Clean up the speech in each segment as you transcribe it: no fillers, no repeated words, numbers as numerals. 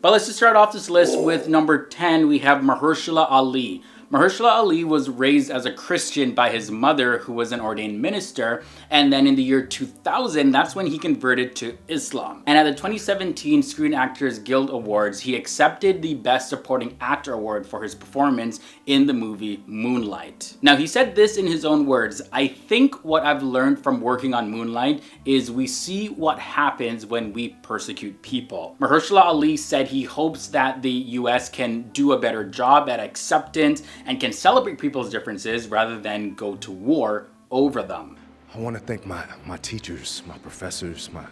But let's just start off this list with number 10. We have Mahershala Ali. Mahershala Ali was raised as a Christian by his mother, who was an ordained minister, and then in the year 2000, that's when he converted to Islam. And at the 2017 Screen Actors Guild Awards, he accepted the Best Supporting Actor award for his performance in the movie Moonlight. Now, he said this in his own words: "I think what I've learned from working on Moonlight is we see what happens when we persecute people." Mahershala Ali said he hopes that the US can do a better job at acceptance and can celebrate people's differences rather than go to war over them. I want to thank my teachers, my professors, I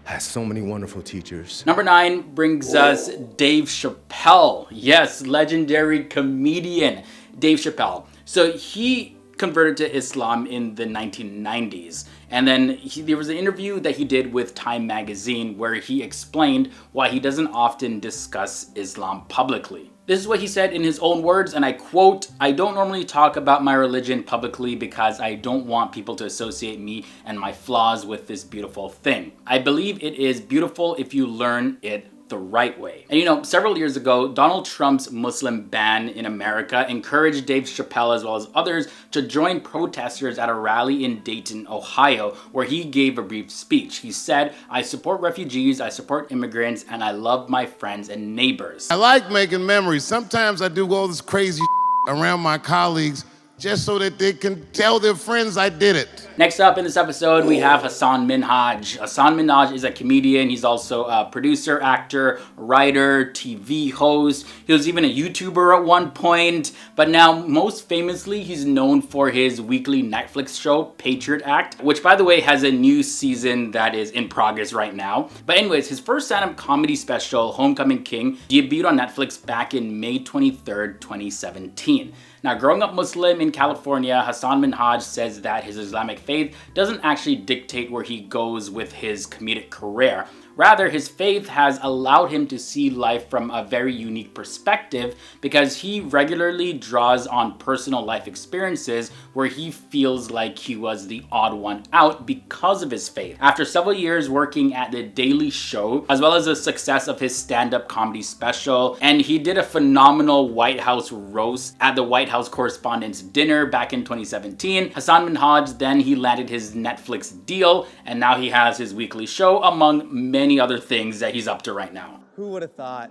had so many wonderful teachers. Number 9 brings us Dave Chappelle. Yes, legendary comedian Dave Chappelle. So he converted to Islam in the 1990s. And then there was an interview that he did with Time magazine where he explained why he doesn't often discuss Islam publicly. This is what he said in his own words, and I quote, "I don't normally talk about my religion publicly because I don't want people to associate me and my flaws with this beautiful thing. I believe it is beautiful if you learn it the right way." And you know, several years ago, Donald Trump's Muslim ban in America encouraged Dave Chappelle as well as others to join protesters at a rally in Dayton, Ohio, where he gave a brief speech. He said, "I support refugees, I support immigrants, and I love my friends and neighbors." I like making memories. Sometimes I do all this crazy around my colleagues just so that they can tell their friends I did it. Next up in this episode, we have Hasan Minhaj. Hasan Minhaj is a comedian. He's also a producer, actor, writer, TV host. He was even a YouTuber at one point. But now, most famously, he's known for his weekly Netflix show, Patriot Act, which, by the way, has a new season that is in progress right now. But anyways, his first stand-up comedy special, Homecoming King, debuted on Netflix back in May 23rd, 2017. Now, growing up Muslim in California, Hasan Minhaj says that his Islamic faith doesn't actually dictate where he goes with his comedic career. Rather, his faith has allowed him to see life from a very unique perspective because he regularly draws on personal life experiences where he feels like he was the odd one out because of his faith. After several years working at The Daily Show, as well as the success of his stand-up comedy special, and he did a phenomenal White House roast at the White House Correspondents' Dinner back in 2017, Hasan Minhaj then he landed his Netflix deal, and now he has his weekly show among many other things that he's up to right now. Who would have thought,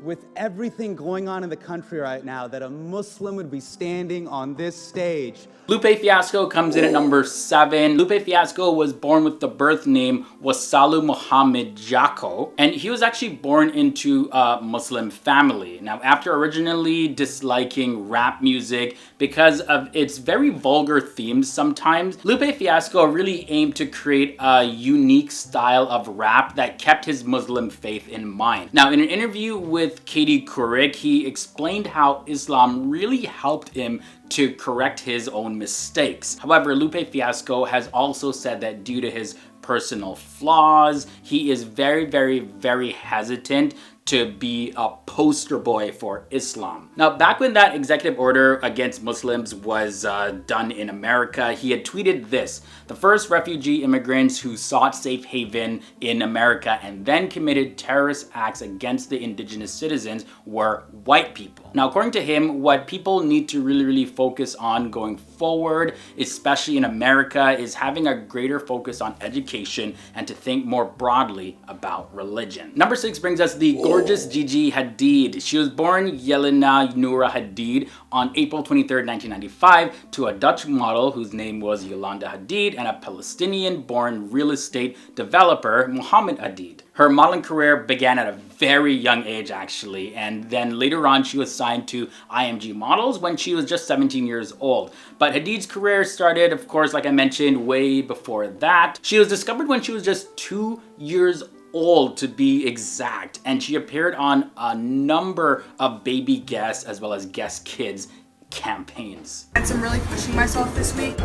with everything going on in the country right now, that a Muslim would be standing on this stage? Lupe Fiasco comes in at number 7. Lupe Fiasco was born with the birth name Wasalu Muhammad Jaco, and he was actually born into a Muslim family. Now, after originally disliking rap music because of its very vulgar themes sometimes, Lupe Fiasco really aimed to create a unique style of rap that kept his Muslim faith in mind. Now, in an interview with Katie Couric, he explained how Islam really helped him to correct his own mistakes. However, Lupe Fiasco has also said that due to his personal flaws, he is very hesitant to be a poster boy for Islam. Now, back when that executive order against Muslims was done in America, he had tweeted this: "The first refugee immigrants who sought safe haven in America and then committed terrorist acts against the indigenous citizens were white people." Now, according to him, what people need to really focus on going forward, especially in America, is having a greater focus on education and to think more broadly about religion. Number 6 brings us the gorgeous Gigi Hadid. She was born Yelena Noura Hadid on April 23rd, 1995 to a Dutch model whose name was Yolanda Hadid and a Palestinian-born real estate developer, Mohammed Hadid. Her modeling career began at a very young age, actually, and then later on she was signed to IMG Models when she was just 17 years old. But Hadid's career started, of course, like I mentioned, way before that. She was discovered when she was just 2 years old, to be exact, and she appeared on a number of baby guest as well as guest kids campaigns. I'm really pushing myself this week.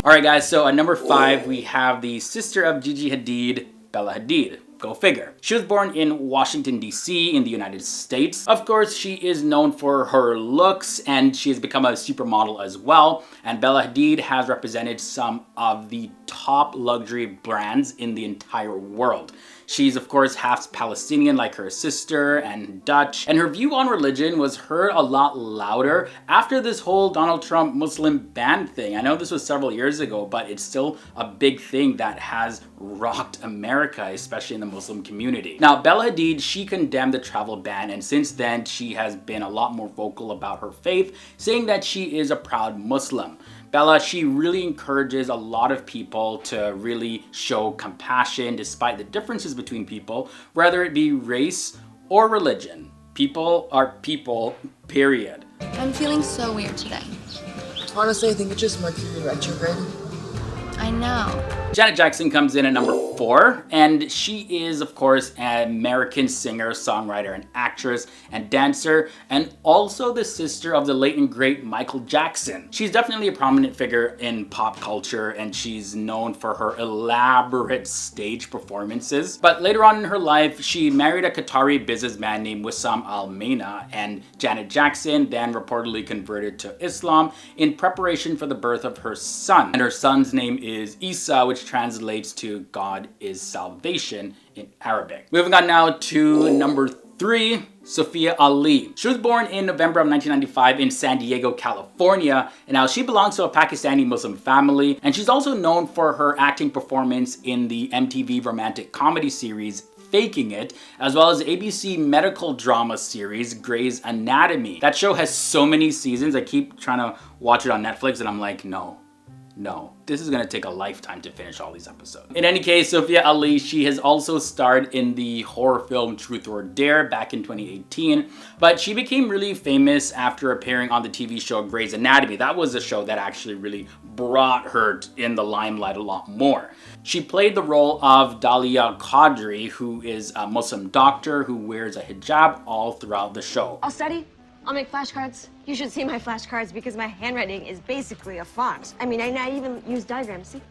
Alright guys, so at number 5 we have the sister of Gigi Hadid, Bella Hadid. Go figure. She was born in Washington, D.C. in the United States. Of course, she is known for her looks and she has become a supermodel as well. And Bella Hadid has represented some of the top luxury brands in the entire world. She's of course half Palestinian like her sister and Dutch, and her view on religion was heard a lot louder after this whole Donald Trump Muslim ban thing. I know this was several years ago, but it's still a big thing that has rocked America, especially in the Muslim community. Now, Bella Hadid, she condemned the travel ban, and since then she has been a lot more vocal about her faith, saying that she is a proud Muslim. Bella, she really encourages a lot of people to really show compassion despite the differences between people, whether it be race or religion. People are people, period. I'm feeling so weird today. Honestly, I think it's just Mercury retrograde. I know. Janet Jackson comes in at number 4, and she is, of course, an American singer, songwriter, and actress, and dancer, and also the sister of the late and great Michael Jackson. She's definitely a prominent figure in pop culture, and she's known for her elaborate stage performances. But later on in her life, she married a Qatari businessman named Wissam Al-Meina, and Janet Jackson then reportedly converted to Islam in preparation for the birth of her son. And her son's name is Isa, which translates to God is salvation in Arabic. Moving on now to number 3, Sophia Ali. She was born in November of 1995 in San Diego, California, and now she belongs to a Pakistani Muslim family, and she's also known for her acting performance in the MTV romantic comedy series Faking It, as well as ABC medical drama series Grey's Anatomy. That show has so many seasons. I keep trying to watch it on Netflix and I'm like, no, this is gonna take a lifetime to finish all these episodes. In any case, Sophia Ali, she has also starred in the horror film Truth or Dare back in 2018, but she became really famous after appearing on the TV show Grey's Anatomy. That was a show that actually really brought her in the limelight a lot more. She played the role of Dalia Qadri, who is a Muslim doctor who wears a hijab all throughout the show. I'll study. I'll make flashcards. You should see my flashcards because my handwriting is basically a font. I mean, I even use diagrams, see?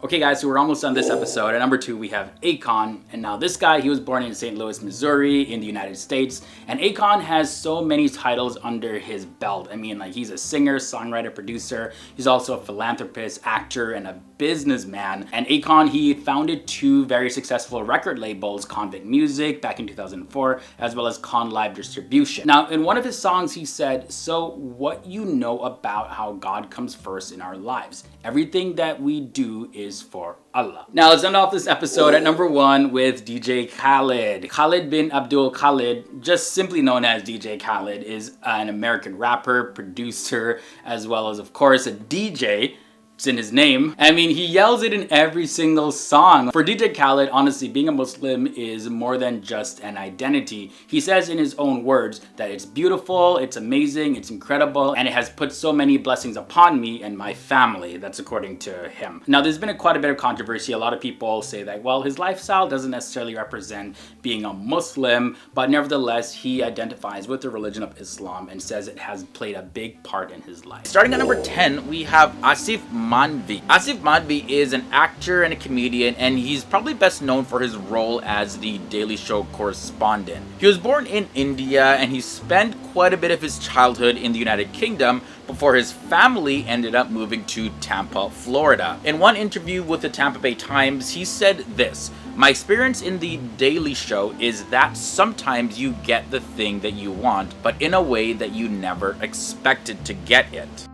Okay guys, so we're almost done this episode. At number 2, we have Akon. And now this guy, he was born in St. Louis, Missouri in the United States. And Akon has so many titles under his belt. I mean, like, he's a singer, songwriter, producer. He's also a philanthropist, actor, and a businessman. And Akon, he founded 2 very successful record labels, Convict Music back in 2004, as well as Con Live Distribution. Now, in one of his songs, he said, "So what you know about how God comes first in our lives? Everything that we do is for Allah." Now let's end off this episode at number 1 with DJ Khaled. Khaled bin Abdul Khaled, just simply known as DJ Khaled, is an American rapper, producer, as well as of course a DJ. It's in his name. I mean, he yells it in every single song. For DJ Khaled, honestly, being a Muslim is more than just an identity. He says in his own words that it's beautiful, it's amazing, it's incredible, and it has put so many blessings upon me and my family. That's according to him. Now, there's been quite a bit of controversy. A lot of people say that, well, his lifestyle doesn't necessarily represent being a Muslim, but nevertheless, he identifies with the religion of Islam and says it has played a big part in his life. Starting at number 10, we have Asif Manvi. Asif Manvi is an actor and a comedian, and he's probably best known for his role as the Daily Show correspondent. He was born in India, and he spent quite a bit of his childhood in the United Kingdom before his family ended up moving to Tampa, Florida. In one interview with the Tampa Bay Times, he said this: "My experience in the Daily Show is that sometimes you get the thing that you want, but in a way that you never expected to get it."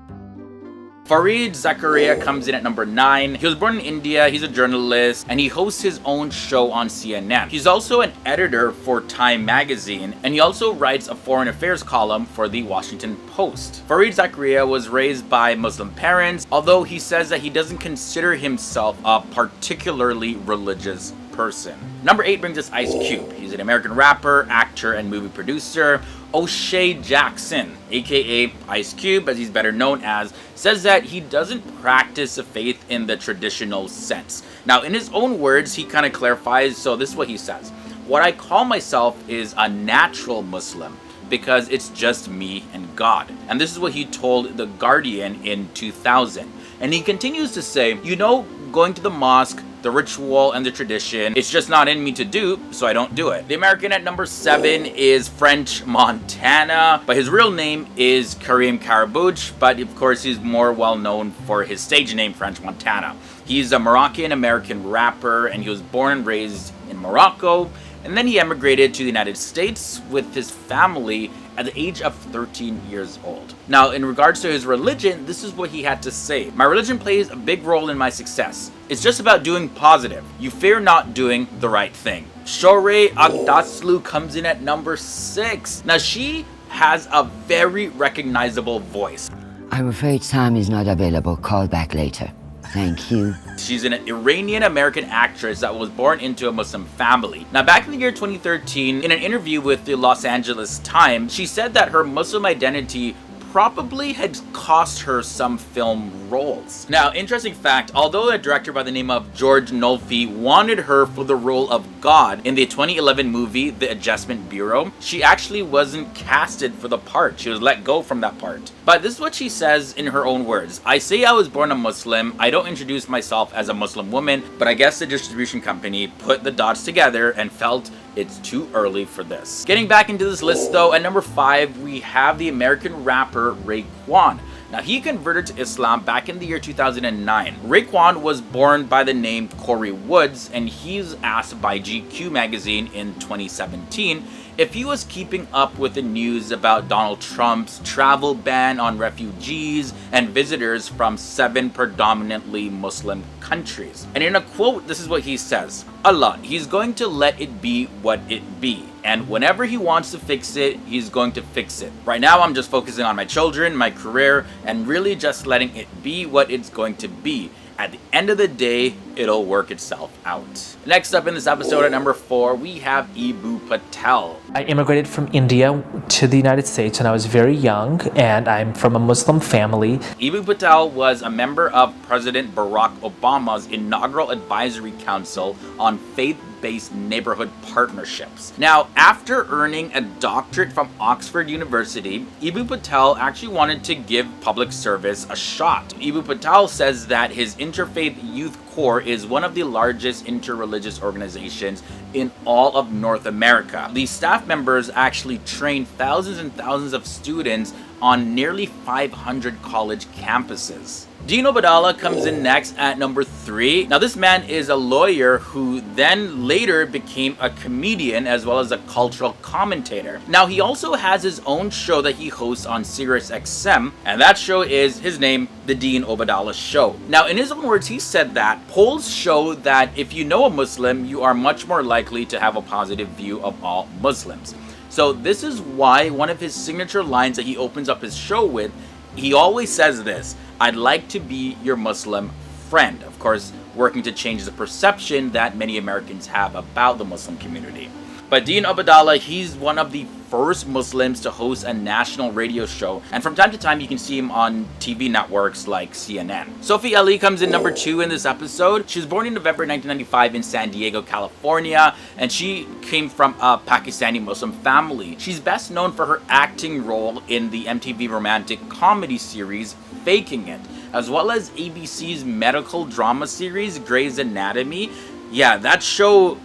Fareed Zakaria comes in at number 9. He was born in India, he's a journalist, and he hosts his own show on CNN. He's also an editor for Time magazine, and he also writes a foreign affairs column for the Washington Post. Fareed Zakaria was raised by Muslim parents, although he says that he doesn't consider himself a particularly religious person. Number 8 brings us Ice Cube. He's an American rapper, actor, and movie producer. O'Shea Jackson, aka Ice Cube, as he's better known as, says that he doesn't practice a faith in the traditional sense. Now, in his own words, he kind of clarifies, so this is what he says: "What I call myself is a natural Muslim, because it's just me and God." And this is what he told The Guardian in 2000. And he continues to say, you know, going to the mosque, the ritual and the tradition, it's just not in me to do, so I don't do it. The American at number 7 is French Montana, but his real name is Kareem Karabouch, but of course he's more well known for his stage name French Montana. He's a Moroccan-American rapper, and he was born and raised in Morocco, and then he emigrated to the United States with his family at the age of 13 years old. Now, in regards to his religion, this is what he had to say. My religion plays a big role in my success. It's just about doing positive. You fear not doing the right thing. Shorey Agdaslu comes in at number 6. Now, she has a very recognizable voice. I'm afraid Sam is not available. Call back later. Thank you. She's an Iranian-American actress that was born into a Muslim family. Now, back in the year 2013, in an interview with the Los Angeles Times, she said that her Muslim identity probably had cost her some film roles. Now, interesting fact, although a director by the name of George Nolfi wanted her for the role of God in the 2011 movie The Adjustment Bureau, she actually wasn't casted for the part. She was let go from that part. But this is what she says in her own words. I say I was born a Muslim. I don't introduce myself as a Muslim woman, but I guess the distribution company put the dots together and felt it's too early for this. Getting back into this list though, at number 5, we have the American rapper Raekwon. Now, he converted to Islam back in the year 2009. Raekwon was born by the name Corey Woods, and he's asked by GQ magazine in 2017 if he was keeping up with the news about Donald Trump's travel ban on refugees and visitors from 7 predominantly Muslim countries. And in a quote, this is what he says: Allah, he's going to let it be what it be. And whenever he wants to fix it, he's going to fix it. Right now, I'm just focusing on my children, my career, and really just letting it be what it's going to be. At the end of the day, it'll work itself out. Next up in this episode at number 4, we have Eboo Patel. I immigrated from India to the United States when I was very young, and I'm from a Muslim family. Eboo Patel was a member of President Barack Obama's inaugural advisory council on faith-based neighborhood partnerships. Now, after earning a doctorate from Oxford University, Eboo Patel actually wanted to give public service a shot. Eboo Patel says that his Interfaith Youth Corps is one of the largest interreligious organizations in all of North America. These staff members actually train thousands and thousands of students on nearly 500 college campuses. Obeidallah comes in next at number 3. Now, this man is a lawyer who then later became a comedian as well as a cultural commentator. Now, he also has his own show that he hosts on Sirius XM, and that show is his name, The Dean Obeidallah Show. Now, in his own words, he said that polls show that if you know a Muslim, you are much more likely to have a positive view of all Muslims. So this is why one of his signature lines that he opens up his show with, he always says this: I'd like to be your Muslim friend. Of course, working to change the perception that many Americans have about the Muslim community. But Dean Obeidallah, he's one of the first Muslims to host a national radio show, and from time to time you can see him on TV networks like CNN. Sophia Ali comes in number 2 in this episode. She was born in November 1995 in San Diego, California, and she came from a Pakistani Muslim family. She's best known for her acting role in the MTV romantic comedy series Faking It, as well as ABC's medical drama series Grey's Anatomy. Yeah, that show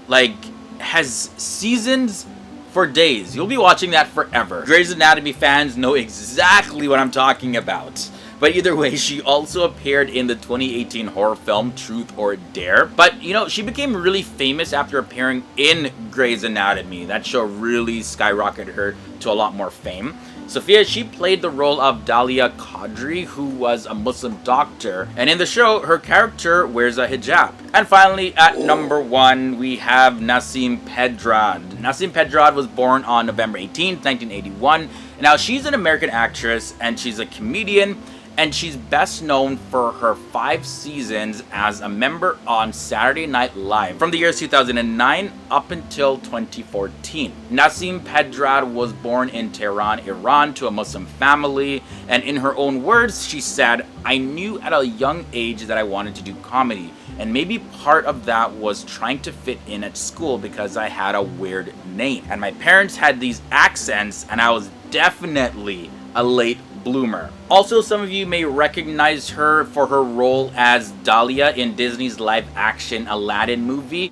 has seasons for days. You'll be watching that forever. Grey's Anatomy fans know exactly what I'm talking about. But either way, she also appeared in the 2018 horror film Truth or Dare. But, she became really famous after appearing in Grey's Anatomy. That show really skyrocketed her to a lot more fame. Sophia, she played the role of Dalia Qadri, who was a Muslim doctor, and in the show, her character wears a hijab. And finally, at number 1, we have Nasim Pedrad. Nasim Pedrad was born on November 18th, 1981. Now, she's an American actress, and she's a comedian, and she's best known for her 5 seasons as a member on Saturday Night Live from the years 2009 up until 2014. Nasim Pedrad was born in Tehran, Iran to a Muslim family, and in her own words, she said, I knew at a young age that I wanted to do comedy, and maybe part of that was trying to fit in at school because I had a weird name. And my parents had these accents, and I was definitely a late bloomer. Also, some of you may recognize her for her role as Dahlia in Disney's live-action Aladdin movie.